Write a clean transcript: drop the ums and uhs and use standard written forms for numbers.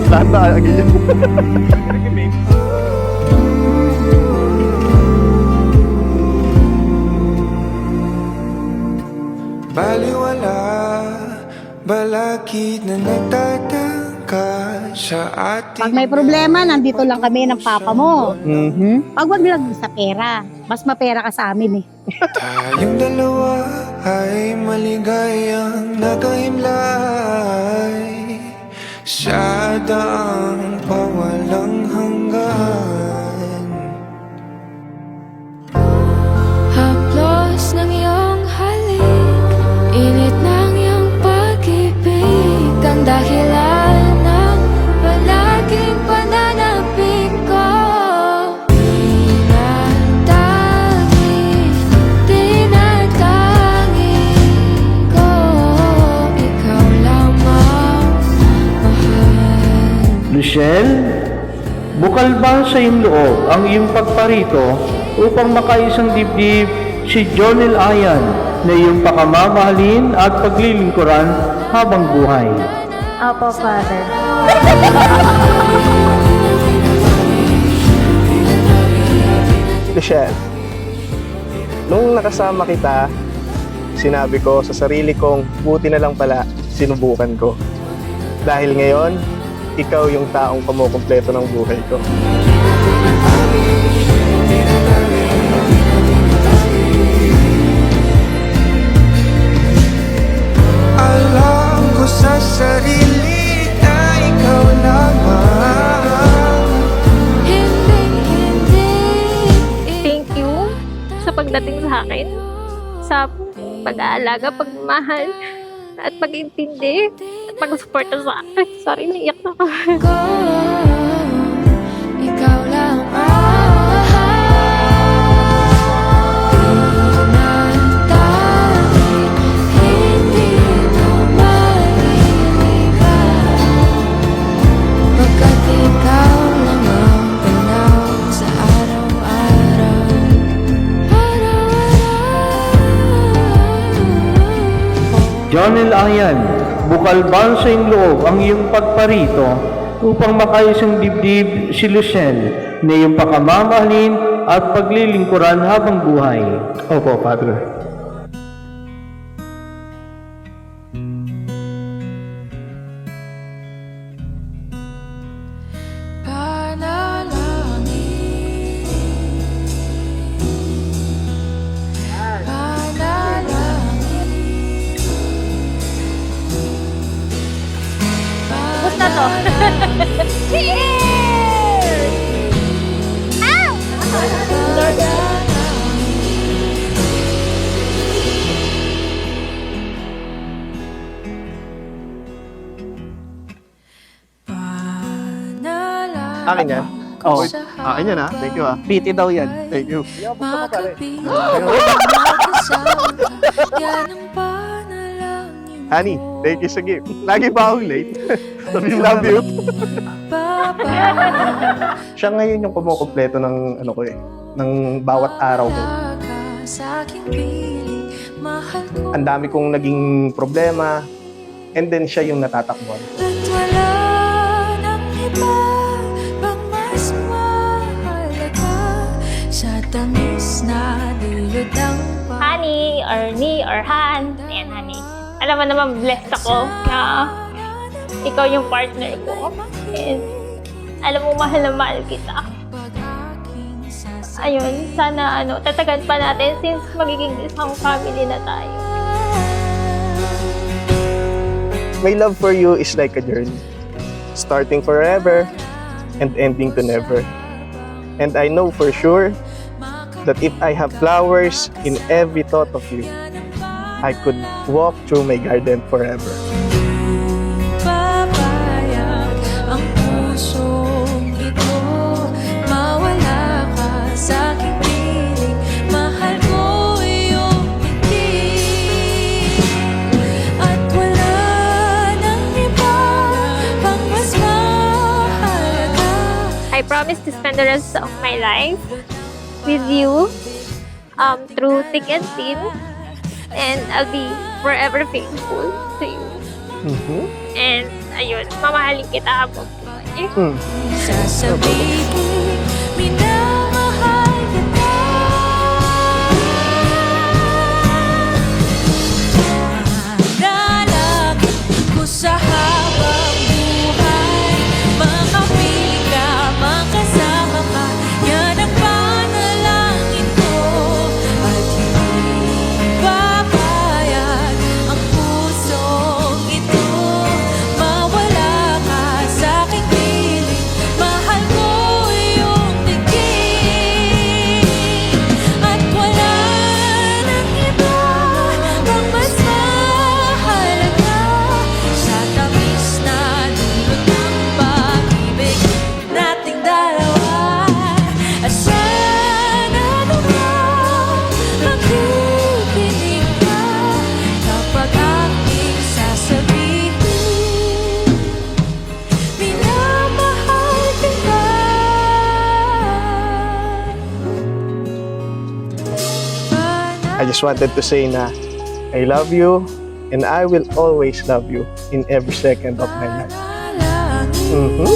Lahat na lagi yan. Baliwala, balakid na nagtatangka sa ating... Pag may problema, nandito lang kami ng papa mo. Mm-hmm. Pag wag lang sa pera, mas mapera ka sa amin eh. Tayong dalawa ay maligayang nakahimlay sa daang pawalang hanggan. Haplos ng iyong halik, init ng iyong pag-ibig, ang dahilan ng palaging pananapik ko. Tinatanggi ko, ikaw lamang mahal. Lucelle, bukal ba sa iyong loob ang iyong pagparito upang makaisang dibdib si Jonel Ayan na iyong pakamamahalin at paglilingkuran habang buhay? Opo, Father. Michelle, nung nakasama kita, sinabi ko sa sarili kong buti na lang pala sinubukan ko. Dahil ngayon, ikaw yung taong kumukumpleto ng buhay ko. Alam ko sa sarili na ikaw lamang. Hindi Thank you sa pagdating sa akin, sa pag-aalaga, pagmamahal, at pag-intindi, at pag-suporta sa akin. Sorry, naiyak na ako. ko, ikaw lang mahal. Tinatanggi, hindi mo maliligan, pagkat ikaw lang ang ganaw sa araw-araw. Jonel Ayan, bukal ba sa iyong loob ang iyong pagparito upang makaisang dibdib si Lucelle na iyong pakamamahalin at paglilingkuran habang buhay? Opo, Father. Basta to. Cheers! Ow! Akin yan? Oo. Akin yan ha? Thank you ha. Piti daw yan. Thank you. Honey, thank you sa gift. Lagi ba akong late? Love you. Siya ngayon yung kumukumpleto ng ano ko eh, ng bawat araw ko. Ang dami kong naging problema, and then siya yung natatakbuhan ko. At wala nang iba pang mas mahalaga sa tamis na dulot ng Honey, or ni, or Han. Ayan, honey. Alam mo naman, blessed ako na ikaw yung partner ko. And alam mo, mahal na mahal kita. Ayun, sana tatagan pa natin since magiging isang family na tayo. My love for you is like a journey, starting forever and ending to never. And I know for sure that if I have flowers in every thought of you, I could walk through my garden forever. Papayag ang pusong ito, mawala ka sa aking piling, mahal ko iyong piling. At wala nang iba pang mas mahalaga. I promise to spend the rest of my life with you through thick and thin. And I'll be forever faithful to you. Mm-hmm. And ayun, mamahalin kita habang buhay. Sasabihin, minamahal kita. Panalangin ko sa habang buhay, makapili ka, makasama ka, yan ang panalangin ko. At hindi papayag ang pusong ito, mawala ka sa aking piling, mahal ko iyong tingin. At wala nang iba pang mas mahalaga sa tamis na dulot ng pag-ibig nating dalawa. At sana naman makikinig ka kapag aking sasabihin, minamahal kita. I just wanted to say na I love you and I will always love you in every second of my life. Panalangin. Mhm.